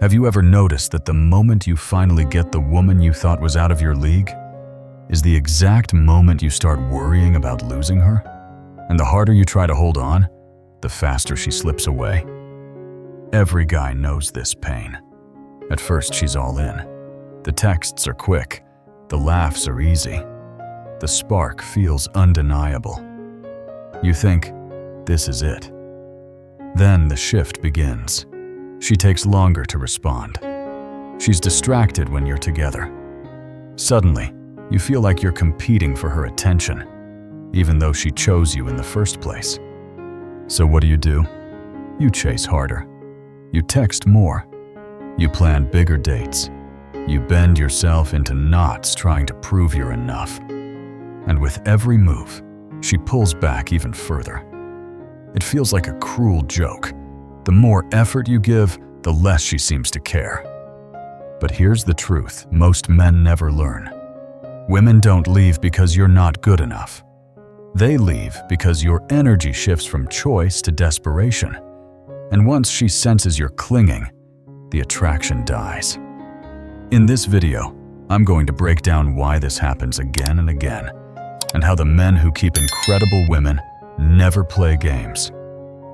Have you ever noticed that the moment you finally get the woman you thought was out of your league is the exact moment you start worrying about losing her? And the harder you try to hold on, the faster she slips away. Every guy knows this pain. At first, she's all in. The texts are quick. The laughs are easy. The spark feels undeniable. You think, this is it. Then the shift begins. She takes longer to respond. She's distracted when you're together. Suddenly, you feel like you're competing for her attention, even though she chose you in the first place. So what do? You chase harder. You text more. You plan bigger dates. You bend yourself into knots trying to prove you're enough. And with every move, she pulls back even further. It feels like a cruel joke. The more effort you give, the less she seems to care. But here's the truth most men never learn. Women don't leave because you're not good enough. They leave because your energy shifts from choice to desperation. And once she senses you're clinging, the attraction dies. In this video, I'm going to break down why this happens again and again, and how the men who keep incredible women never play games,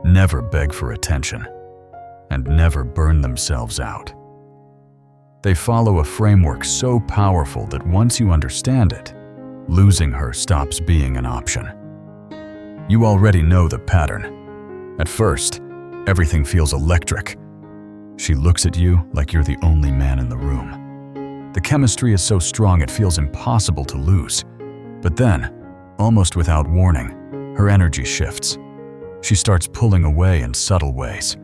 never beg for attention, and never burn themselves out. They follow a framework so powerful that once you understand it, losing her stops being an option. You already know the pattern. At first, everything feels electric. She looks at you like you're the only man in the room. The chemistry is so strong it feels impossible to lose. But then, almost without warning, her energy shifts. She starts pulling away in subtle ways.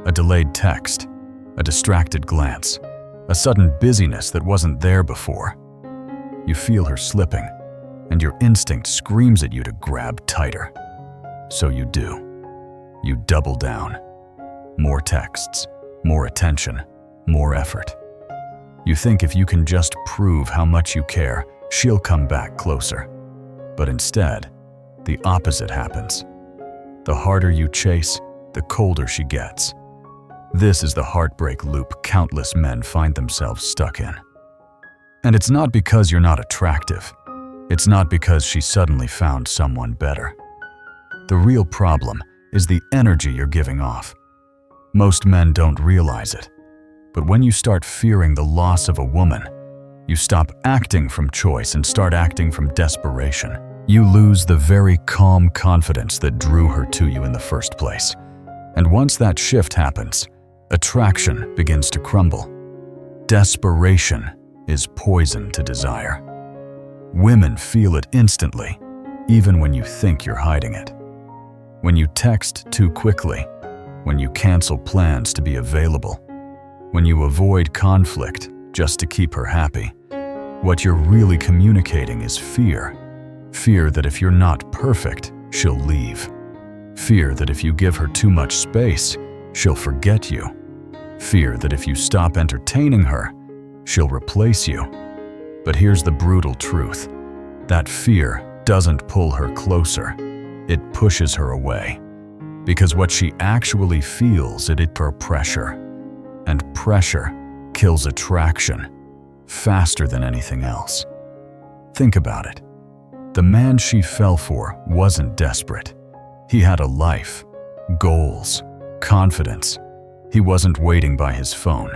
A delayed text, a distracted glance, a sudden busyness that wasn't there before. You feel her slipping, and your instinct screams at you to grab tighter. So you do. You double down. More texts, more attention, more effort. You think if you can just prove how much you care, she'll come back closer. But instead, the opposite happens. The harder you chase, the colder she gets. This is the heartbreak loop countless men find themselves stuck in. And it's not because you're not attractive. It's not because she suddenly found someone better. The real problem is the energy you're giving off. Most men don't realize it. But when you start fearing the loss of a woman, you stop acting from choice and start acting from desperation. You lose the very calm confidence that drew her to you in the first place. And once that shift happens, attraction begins to crumble. Desperation is poison to desire. Women feel it instantly, even when you think you're hiding it. When you text too quickly, when you cancel plans to be available, when you avoid conflict just to keep her happy, what you're really communicating is fear. Fear that if you're not perfect, she'll leave. Fear that if you give her too much space, she'll forget you. Fear that if you stop entertaining her, she'll replace you. But here's the brutal truth. That fear doesn't pull her closer. It pushes her away. Because what she actually feels is pressure. And pressure kills attraction faster than anything else. Think about it. The man she fell for wasn't desperate. He had a life, goals, confidence. He wasn't waiting by his phone.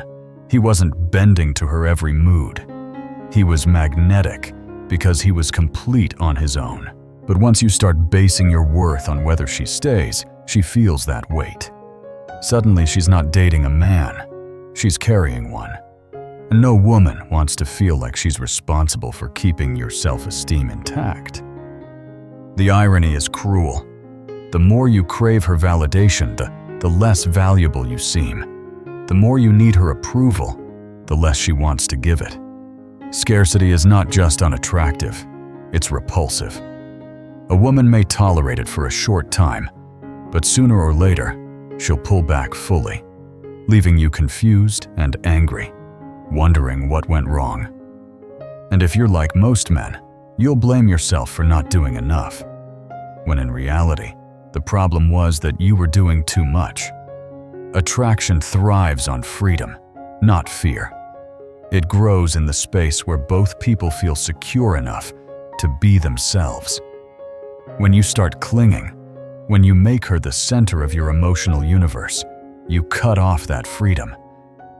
He wasn't bending to her every mood. He was magnetic because he was complete on his own. But once you start basing your worth on whether she stays, she feels that weight. Suddenly she's not dating a man, she's carrying one. And no woman wants to feel like she's responsible for keeping your self-esteem intact. The irony is cruel. The more you crave her validation, the less valuable you seem. The more you need her approval, the less she wants to give it. Scarcity is not just unattractive, it's repulsive. A woman may tolerate it for a short time, but sooner or later, she'll pull back fully, leaving you confused and angry, wondering what went wrong. And if you're like most men, you'll blame yourself for not doing enough, when in reality, the problem was that you were doing too much. Attraction thrives on freedom, not fear. It grows in the space where both people feel secure enough to be themselves. When you start clinging, when you make her the center of your emotional universe, you cut off that freedom.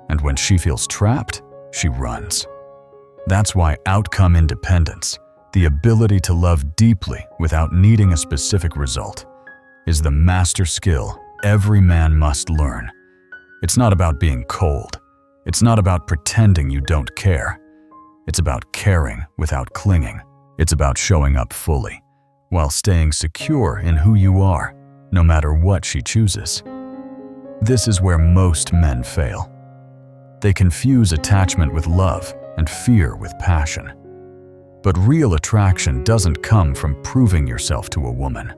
And when she feels trapped, she runs. That's why outcome independence, the ability to love deeply without needing a specific result, is the master skill every man must learn. It's not about being cold. It's not about pretending you don't care. It's about caring without clinging. It's about showing up fully, while staying secure in who you are, no matter what she chooses. This is where most men fail. They confuse attachment with love and fear with passion. But real attraction doesn't come from proving yourself to a woman.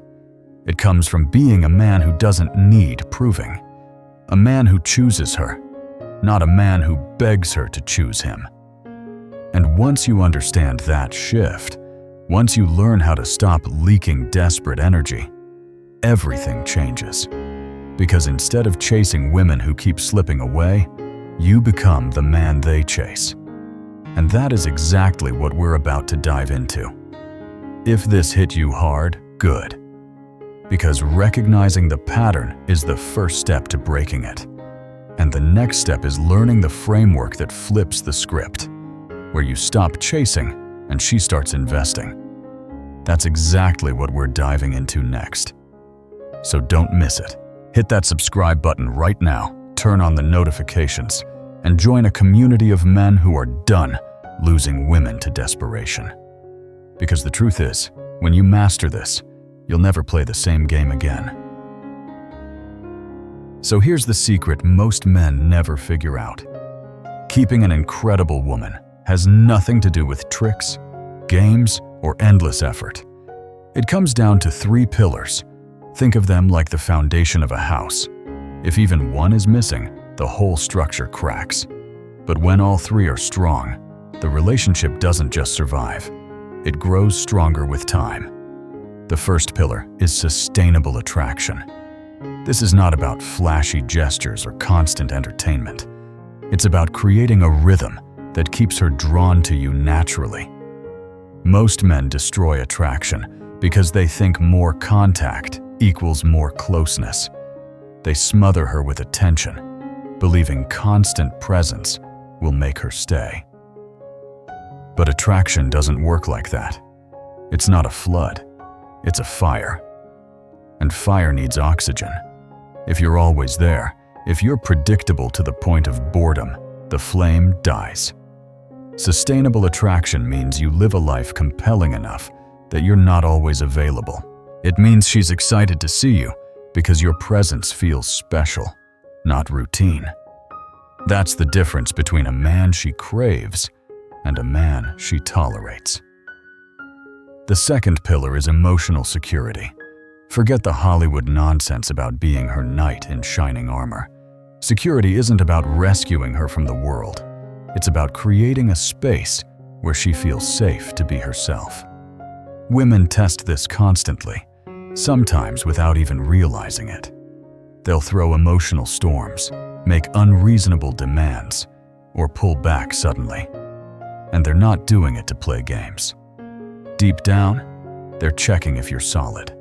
It comes from being a man who doesn't need proving. A man who chooses her, not a man who begs her to choose him. And once you understand that shift, once you learn how to stop leaking desperate energy, everything changes. Because instead of chasing women who keep slipping away, you become the man they chase. And that is exactly what we're about to dive into. If this hit you hard, good. Because recognizing the pattern is the first step to breaking it. And the next step is learning the framework that flips the script, where you stop chasing and she starts investing. That's exactly what we're diving into next. So don't miss it. Hit that subscribe button right now, turn on the notifications, and join a community of men who are done losing women to desperation. Because the truth is, when you master this, you'll never play the same game again. So here's the secret most men never figure out. Keeping an incredible woman has nothing to do with tricks, games, or endless effort. It comes down to 3 pillars. Think of them like the foundation of a house. If even one is missing, the whole structure cracks. But when all 3 are strong, the relationship doesn't just survive. It grows stronger with time. The first pillar is sustainable attraction. This is not about flashy gestures or constant entertainment. It's about creating a rhythm that keeps her drawn to you naturally. Most men destroy attraction because they think more contact equals more closeness. They smother her with attention, believing constant presence will make her stay. But attraction doesn't work like that. It's not a flood, it's a fire. And fire needs oxygen. If you're always there, if you're predictable to the point of boredom, the flame dies. Sustainable attraction means you live a life compelling enough that you're not always available. It means she's excited to see you because your presence feels special, not routine. That's the difference between a man she craves and a man she tolerates. The second pillar is emotional security. Forget the Hollywood nonsense about being her knight in shining armor. Security isn't about rescuing her from the world. It's about creating a space where she feels safe to be herself. Women test this constantly, sometimes without even realizing it. They'll throw emotional storms, make unreasonable demands, or pull back suddenly. And they're not doing it to play games. Deep down, they're checking if you're solid.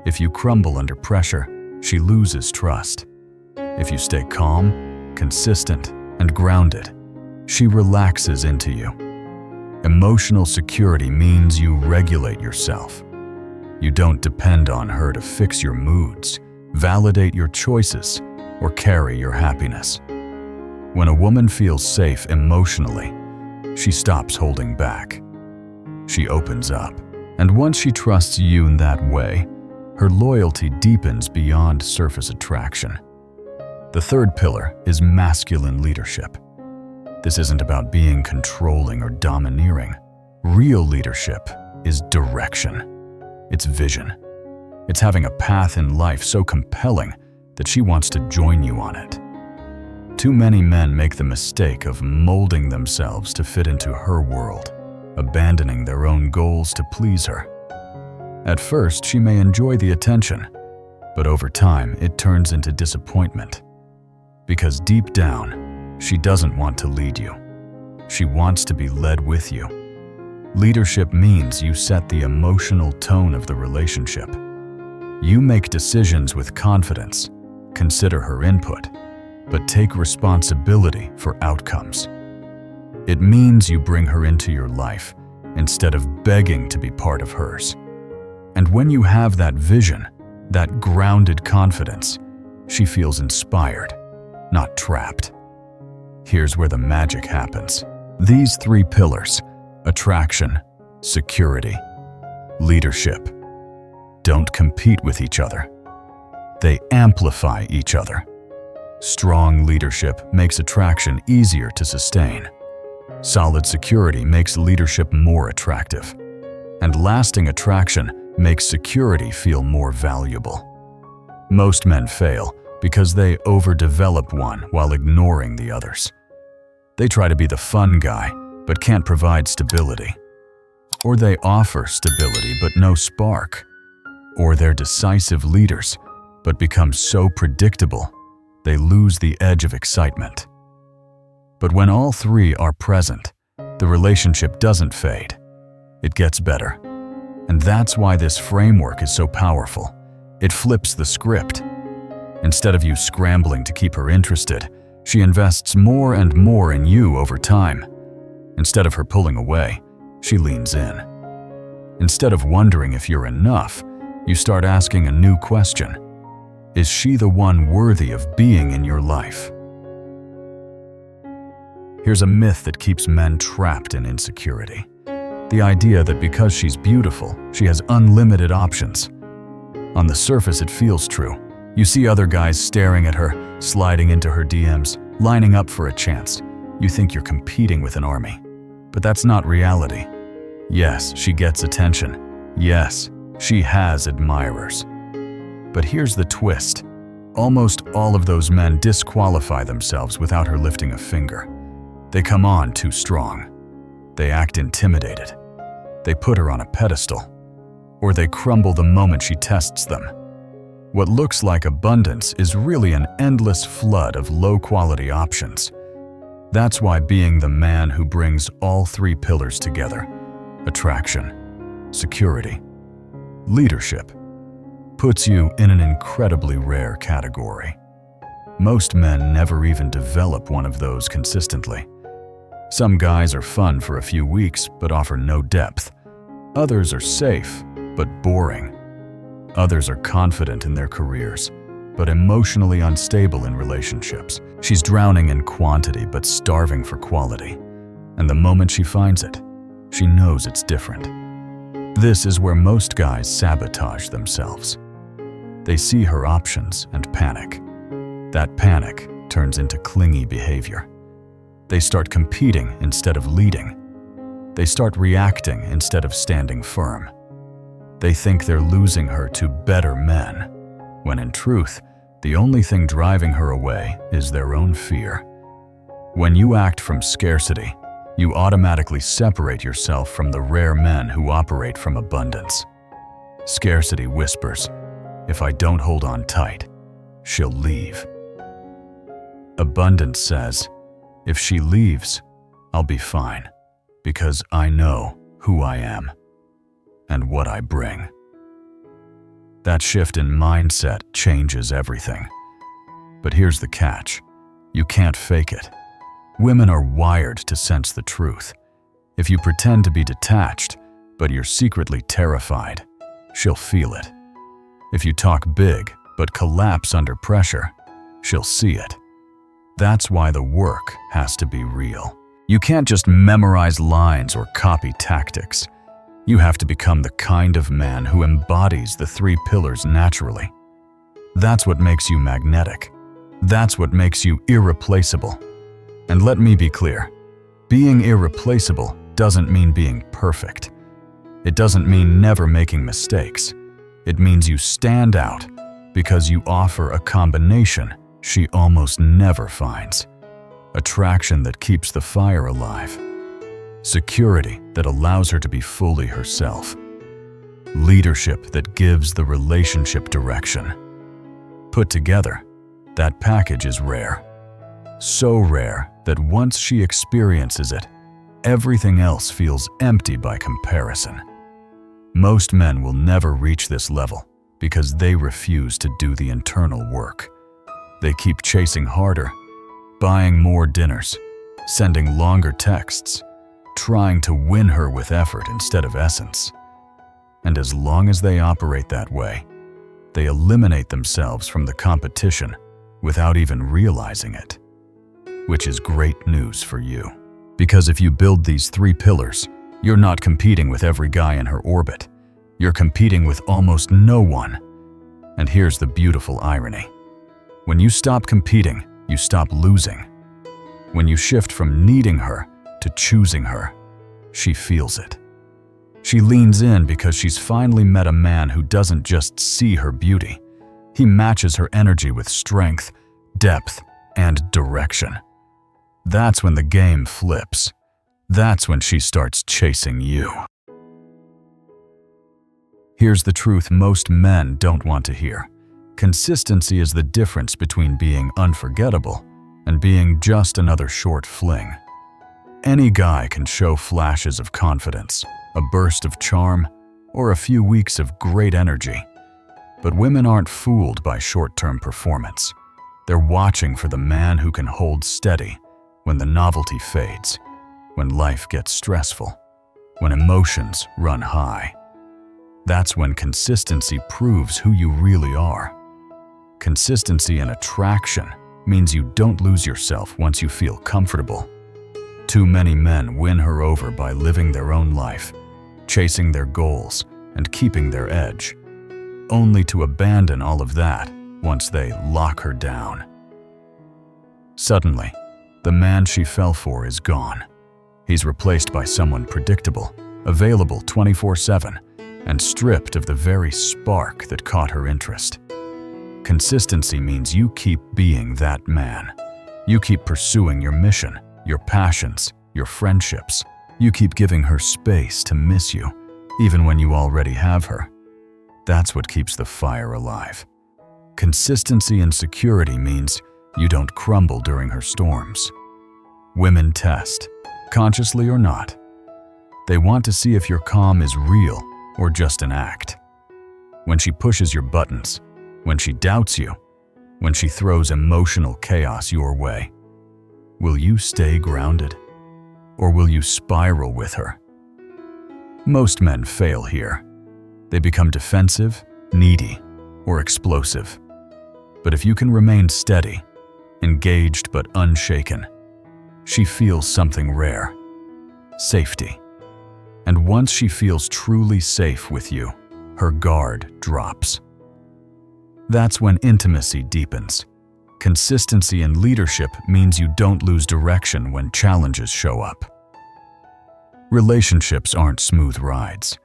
If you crumble under pressure, she loses trust. If you stay calm, consistent, and grounded, she relaxes into you. Emotional security means you regulate yourself. You don't depend on her to fix your moods, validate your choices, or carry your happiness. When a woman feels safe emotionally, she stops holding back. She opens up, and once she trusts you in that way, her loyalty deepens beyond surface attraction. The third pillar is masculine leadership. This isn't about being controlling or domineering. Real leadership is direction. It's vision. It's having a path in life so compelling that she wants to join you on it. Too many men make the mistake of molding themselves to fit into her world, abandoning their own goals to please her. At first, she may enjoy the attention, but over time, it turns into disappointment. Because deep down, She doesn't want to lead you. She wants to be led with you. Leadership means you set the emotional tone of the relationship. You make decisions with confidence, consider her input, but take responsibility for outcomes. It means you bring her into your life instead of begging to be part of hers. And when you have that vision, that grounded confidence, she feels inspired, not trapped. Here's where the magic happens. These three pillars: attraction, security, leadership, don't compete with each other. They amplify each other. Strong leadership makes attraction easier to sustain. Solid security makes leadership more attractive. And lasting attraction makes security feel more valuable. Most men fail because they overdevelop one while ignoring the others. They try to be the fun guy, but can't provide stability. Or they offer stability but no spark. Or they're decisive leaders, but become so predictable, they lose the edge of excitement. But when all three are present, the relationship doesn't fade. It gets better. And that's why this framework is so powerful. It flips the script. Instead of you scrambling to keep her interested, she invests more and more in you over time. Instead of her pulling away, she leans in. Instead of wondering if you're enough, you start asking a new question. Is she the one worthy of being in your life? Here's a myth that keeps men trapped in insecurity. The idea that because she's beautiful, she has unlimited options. On the surface, it feels true. You see other guys staring at her, sliding into her DMs, lining up for a chance. You think you're competing with an army. But that's not reality. Yes, she gets attention. Yes, she has admirers. But here's the twist. Almost all of those men disqualify themselves without her lifting a finger. They come on too strong. They act intimidated. They put her on a pedestal. Or they crumble the moment she tests them. What looks like abundance is really an endless flood of low-quality options. That's why being the man who brings all three pillars together, attraction, security, leadership, puts you in an incredibly rare category. Most men never even develop one of those consistently. Some guys are fun for a few weeks but offer no depth. Others are safe but boring. Others are confident in their careers, but emotionally unstable in relationships. She's drowning in quantity but starving for quality. And the moment she finds it, she knows it's different. This is where most guys sabotage themselves. They see her options and panic. That panic turns into clingy behavior. They start competing instead of leading. They start reacting instead of standing firm. They think they're losing her to better men, when in truth, the only thing driving her away is their own fear. When you act from scarcity, you automatically separate yourself from the rare men who operate from abundance. Scarcity whispers, if I don't hold on tight, she'll leave. Abundance says, if she leaves, I'll be fine, because I know who I am and what I bring. That shift in mindset changes everything. But here's the catch. You can't fake it. Women are wired to sense the truth. If you pretend to be detached, but you're secretly terrified, she'll feel it. If you talk big, but collapse under pressure, she'll see it. That's why the work has to be real. You can't just memorize lines or copy tactics. You have to become the kind of man who embodies the three pillars naturally. That's what makes you magnetic. That's what makes you irreplaceable. And let me be clear, being irreplaceable doesn't mean being perfect. It doesn't mean never making mistakes. It means you stand out because you offer a combination she almost never finds. Attraction that keeps the fire alive. Security that allows her to be fully herself. Leadership that gives the relationship direction. Put together, that package is rare. so rare that once she experiences it, everything else feels empty by comparison. Most men will never reach this level because they refuse to do the internal work. They keep chasing harder, buying more dinners, sending longer texts, trying to win her with effort instead of essence. And as long as they operate that way, they eliminate themselves from the competition without even realizing it. Which is great news for you. Because if you build these 3 pillars, you're not competing with every guy in her orbit. You're competing with almost no one. And here's the beautiful irony. When you stop competing, you stop losing. When you shift from needing her to choosing her, she feels it. She leans in because she's finally met a man who doesn't just see her beauty. He matches her energy with strength, depth, and direction. That's when the game flips. That's when she starts chasing you. Here's the truth most men don't want to hear. Consistency is the difference between being unforgettable and being just another short fling. Any guy can show flashes of confidence, a burst of charm, or a few weeks of great energy. But women aren't fooled by short-term performance. They're watching for the man who can hold steady when the novelty fades, when life gets stressful, when emotions run high. That's when consistency proves who you really are. Consistency in attraction means you don't lose yourself once you feel comfortable. Too many men win her over by living their own life, chasing their goals, and keeping their edge, only to abandon all of that once they lock her down. Suddenly, the man she fell for is gone. He's replaced by someone predictable, available 24/7, and stripped of the very spark that caught her interest. Consistency means you keep being that man. You keep pursuing your mission, your passions, your friendships. You keep giving her space to miss you, even when you already have her. That's what keeps the fire alive. Consistency and security means you don't crumble during her storms. Women test, consciously or not. They want to see if your calm is real or just an act. When she pushes your buttons, when she doubts you, when she throws emotional chaos your way, will you stay grounded? Or will you spiral with her? Most men fail here. They become defensive, needy, or explosive. But if you can remain steady, engaged but unshaken, she feels something rare: safety. And once she feels truly safe with you, her guard drops. That's when intimacy deepens. Consistency in leadership means you don't lose direction when challenges show up. Relationships aren't smooth rides.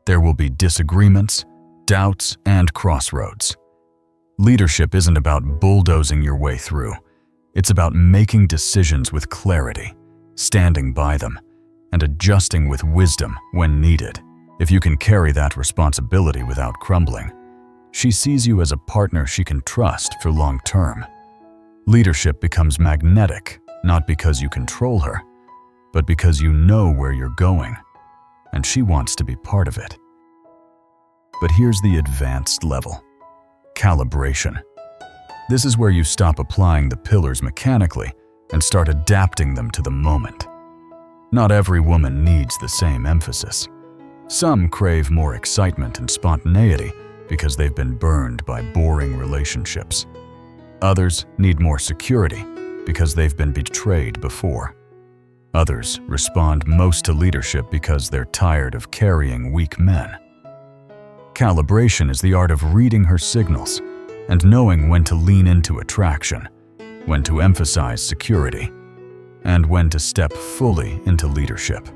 There will be disagreements, doubts, and crossroads. Leadership isn't about bulldozing your way through. It's about making decisions with clarity, standing by them, and adjusting with wisdom when needed. If you can carry that responsibility without crumbling, she sees you as a partner she can trust for long term. Leadership becomes magnetic, not because you control her, but because you know where you're going, and she wants to be part of it. But here's the advanced level: calibration. This is where you stop applying the pillars mechanically and start adapting them to the moment. Not every woman needs the same emphasis. Some crave more excitement and spontaneity because they've been burned by boring relationships. Others need more security because they've been betrayed before. Others respond most to leadership because they're tired of carrying weak men. Calibration is the art of reading her signals and knowing when to lean into attraction, when to emphasize security, and when to step fully into leadership.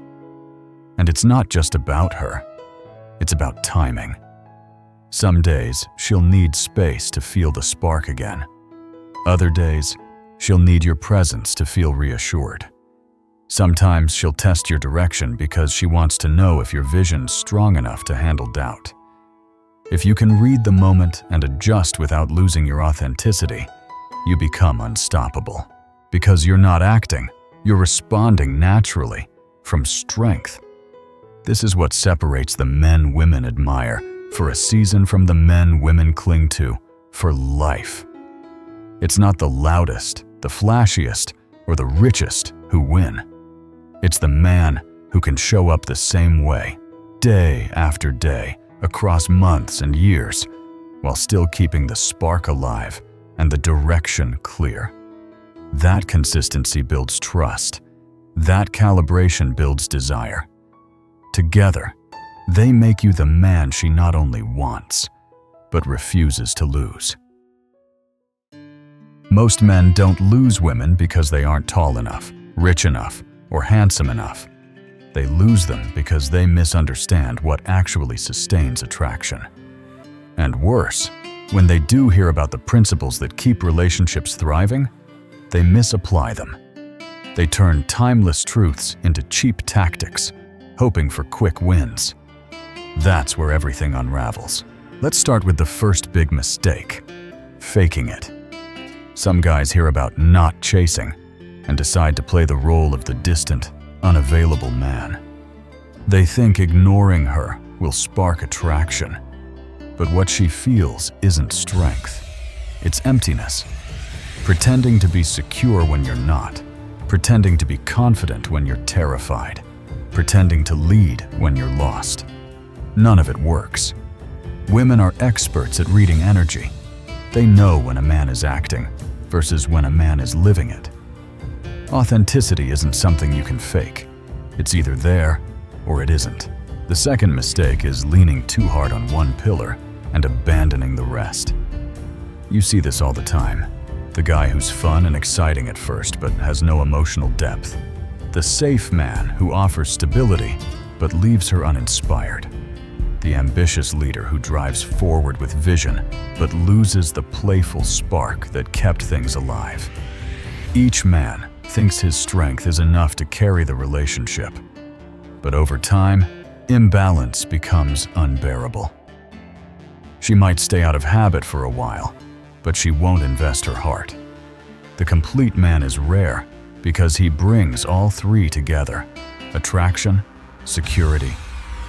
And it's not just about her, it's about timing. Some days, she'll need space to feel the spark again. Other days, she'll need your presence to feel reassured. Sometimes she'll test your direction because she wants to know if your vision's strong enough to handle doubt. If you can read the moment and adjust without losing your authenticity, you become unstoppable. Because you're not acting, you're responding naturally, from strength. This is what separates the men women admire for a season from the men women cling to for life. It's not the loudest, the flashiest, or the richest who win. It's the man who can show up the same way, day after day, across months and years, while still keeping the spark alive and the direction clear. That consistency builds trust. That calibration builds desire. Together, they make you the man she not only wants, but refuses to lose. Most men don't lose women because they aren't tall enough, rich enough, or handsome enough. They lose them because they misunderstand what actually sustains attraction. And worse, when they do hear about the principles that keep relationships thriving, they misapply them. They turn timeless truths into cheap tactics, hoping for quick wins. That's where everything unravels. Let's start with the first big mistake: faking it. Some guys hear about not chasing and decide to play the role of the distant, unavailable man. They think ignoring her will spark attraction. But what she feels isn't strength. It's emptiness. Pretending to be secure when you're not. Pretending to be confident when you're terrified. Pretending to lead when you're lost. None of it works. Women are experts at reading energy. They know when a man is acting versus when a man is living it. Authenticity isn't something you can fake. It's either there or it isn't. The second mistake is leaning too hard on one pillar and abandoning the rest. You see this all the time. The guy who's fun and exciting at first but has no emotional depth. The safe man who offers stability but leaves her uninspired. The ambitious leader who drives forward with vision but loses the playful spark that kept things alive. Each man thinks his strength is enough to carry the relationship. But over time, imbalance becomes unbearable. She might stay out of habit for a while, but she won't invest her heart. The complete man is rare because he brings all three together: attraction, security,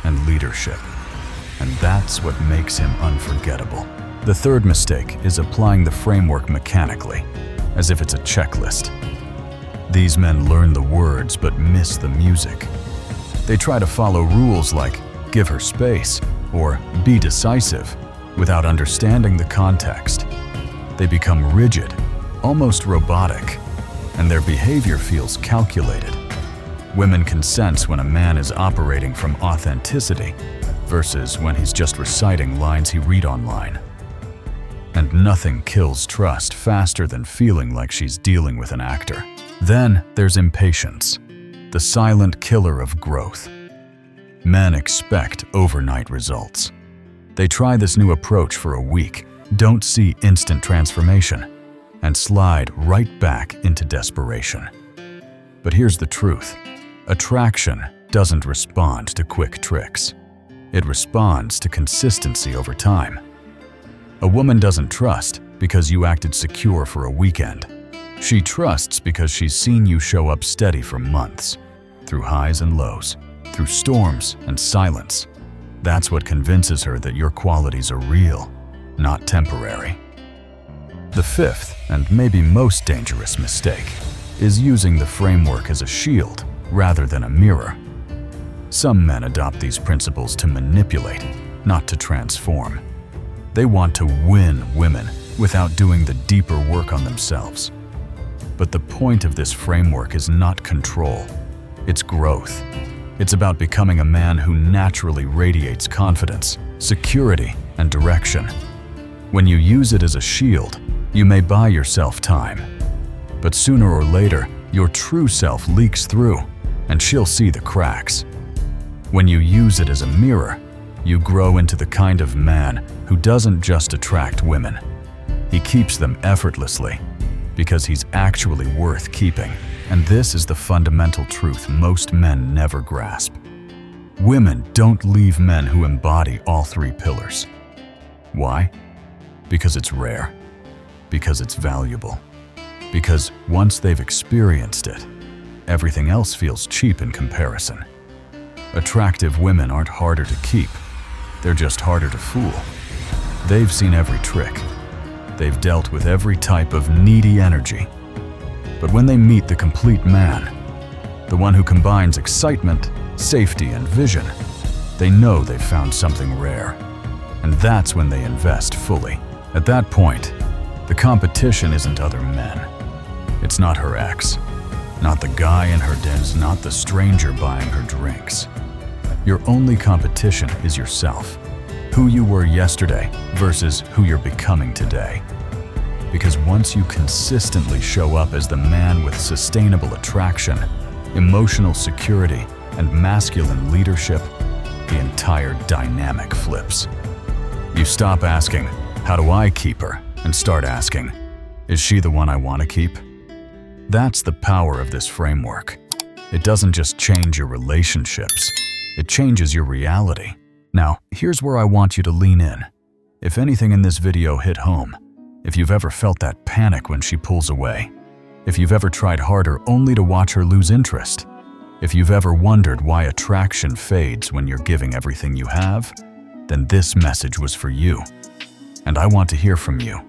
and leadership. And that's what makes him unforgettable. The third mistake is applying the framework mechanically, as if it's a checklist. These men learn the words but miss the music. They try to follow rules like give her space or be decisive without understanding the context. They become rigid, almost robotic, and their behavior feels calculated. Women can sense when a man is operating from authenticity versus when he's just reciting lines he read online. And nothing kills trust faster than feeling like she's dealing with an actor. Then there's impatience, the silent killer of growth. Men expect overnight results. They try this new approach for a week, don't see instant transformation, and slide right back into desperation. But here's the truth: attraction doesn't respond to quick tricks. It responds to consistency over time. A woman doesn't trust because you acted secure for a weekend. She trusts because she's seen you show up steady for months, through highs and lows, through storms and silence. That's what convinces her that your qualities are real, not temporary. The fifth, and maybe most dangerous mistake, is using the framework as a shield rather than a mirror. Some men adopt these principles to manipulate, not to transform. They want to win women without doing the deeper work on themselves. But the point of this framework is not control, it's growth. It's about becoming a man who naturally radiates confidence, security, and direction. When you use it as a shield, you may buy yourself time. But sooner or later, your true self leaks through, and she'll see the cracks. When you use it as a mirror, you grow into the kind of man who doesn't just attract women. He keeps them effortlessly, because he's actually worth keeping. And this is the fundamental truth most men never grasp. Women don't leave men who embody all three pillars. Why? Because it's rare. Because it's valuable. Because once they've experienced it, everything else feels cheap in comparison. Attractive women aren't harder to keep, they're just harder to fool. They've seen every trick. They've dealt with every type of needy energy. But when they meet the complete man, the one who combines excitement, safety, and vision, they know they've found something rare. And that's when they invest fully. At that point, the competition isn't other men. It's not her ex, not the guy in her dens, not the stranger buying her drinks. Your only competition is yourself. Who you were yesterday versus who you're becoming today. Because once you consistently show up as the man with sustainable attraction, emotional security, and masculine leadership, the entire dynamic flips. You stop asking, how do I keep her? And start asking, is she the one I want to keep? That's the power of this framework. It doesn't just change your relationships, it changes your reality. Now, here's where I want you to lean in. If anything in this video hit home, if you've ever felt that panic when she pulls away, if you've ever tried harder only to watch her lose interest, if you've ever wondered why attraction fades when you're giving everything you have, then this message was for you. And I want to hear from you.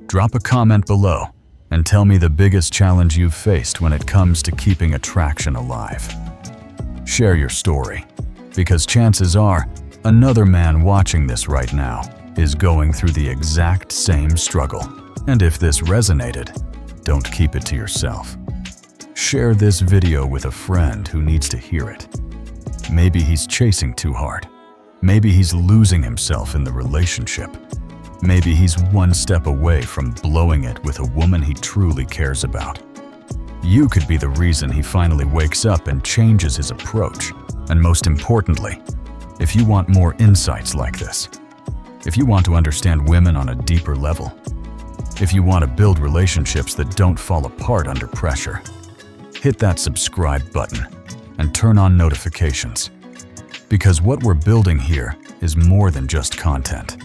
Drop a comment below and tell me the biggest challenge you've faced when it comes to keeping attraction alive. Share your story, because chances are another man watching this right now is going through the exact same struggle. And if this resonated, don't keep it to yourself. Share this video with a friend who needs to hear it. Maybe he's chasing too hard. Maybe he's losing himself in the relationship. Maybe he's one step away from blowing it with a woman he truly cares about. You could be the reason he finally wakes up and changes his approach. And most importantly, if you want more insights like this, if you want to understand women on a deeper level, if you want to build relationships that don't fall apart under pressure, hit that subscribe button and turn on notifications. Because what we're building here is more than just content.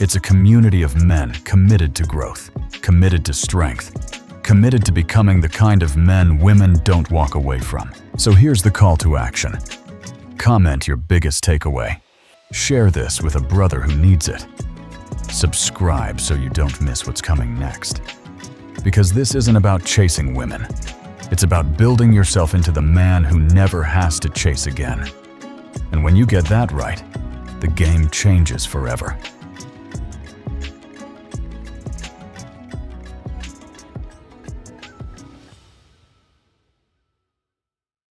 It's a community of men committed to growth, committed to strength, committed to becoming the kind of men women don't walk away from. So here's the call to action. Comment your biggest takeaway. Share this with a brother who needs it. Subscribe so you don't miss what's coming next. Because this isn't about chasing women. It's about building yourself into the man who never has to chase again. And when you get that right, the game changes forever.